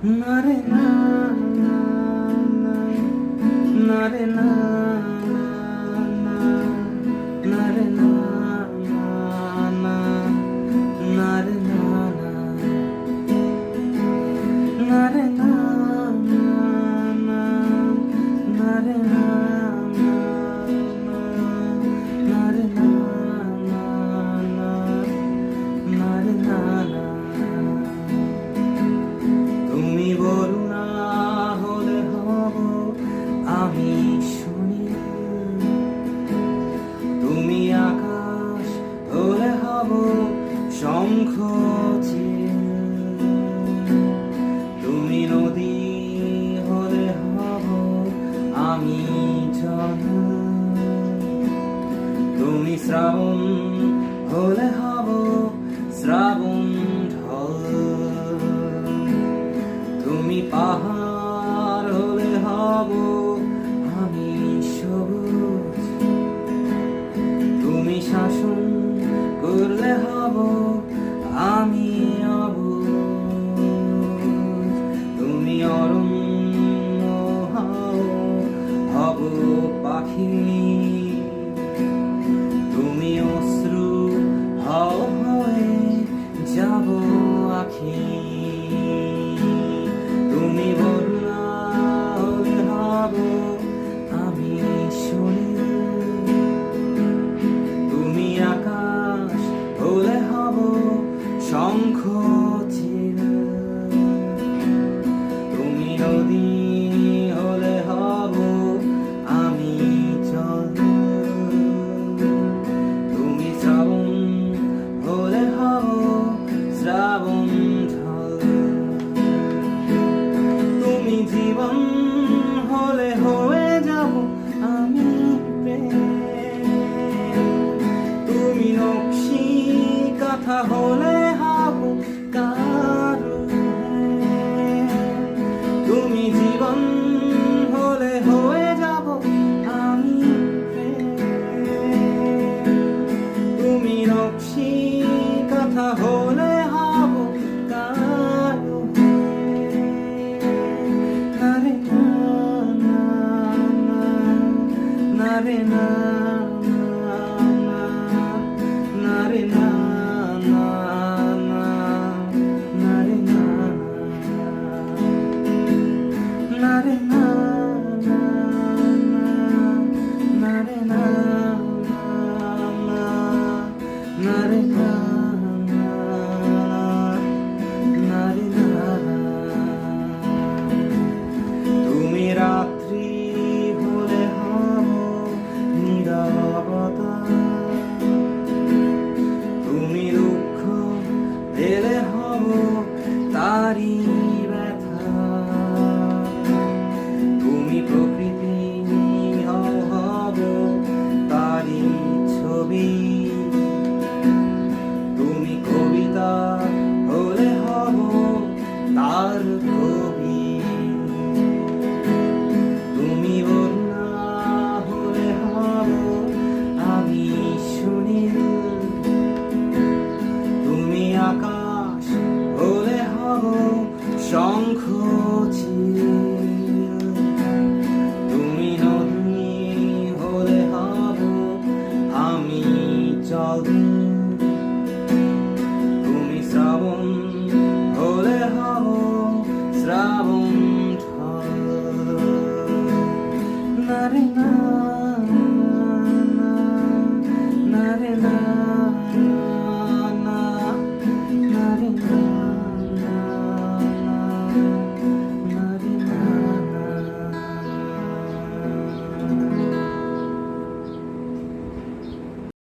না রে না, না রে না, না রে না, না রে না, না রে না, না রে না, না রে না, না রে না। তুমি বলো না হলে হব আমি শুনি, তুমি আকাশ হলে হব শঙ্খ চিল, তুমি নদী হলে হব আমি জল, তুমি শ্রাবণ হলে হব শ্রাবণ ঢল, তুমি পাহাড় হলে হব আমি সবুজ, তুমি শাসন করলে হব আমি অবুঝ, তুমি অরণ্য হও হব পাখি, তুমি অশ্রু হও হয়ে যাব আখি, তুমি বন্যা হলে হব আমি শরীর, তুমি আকাশ হলে হব শঙ্খ চিল, তুমি নদী হলে হব আমি জল, তুমি শ্রাবণ হলে হব শ্রাবণ ঢল, তুমি জীবন হলে হয়ে যাব আমি প্রেম, তুমি নকশি কাঁথা হলে হব কারুণ্য, তুমি জীবন হলে হয়ে যাব আমি প্রেম, তুমি নকশি কাঁথা হলে হব কারুণ্য, না রে না, না রে না, না রে না, না রে না, না রে না, না রে না, না রে না, না রে না। তুমি রাত্রি হলে হব নীরবতা, তুমি দুঃখ পেলে হব তারি ব্যথা, তুমি প্রকৃতি হব তারি ছবি, তুমি কবিতা হলে হব তার কবি, তুমি বন্যা হলে হব আমি সুনীল, তুমি আকাশ হলে হব শঙ্খ চিল, তুমি নদী হলে হব আমি জল, তুমি শ্রাবণ হলে হব শ্রাবণ ঢল, না রে না।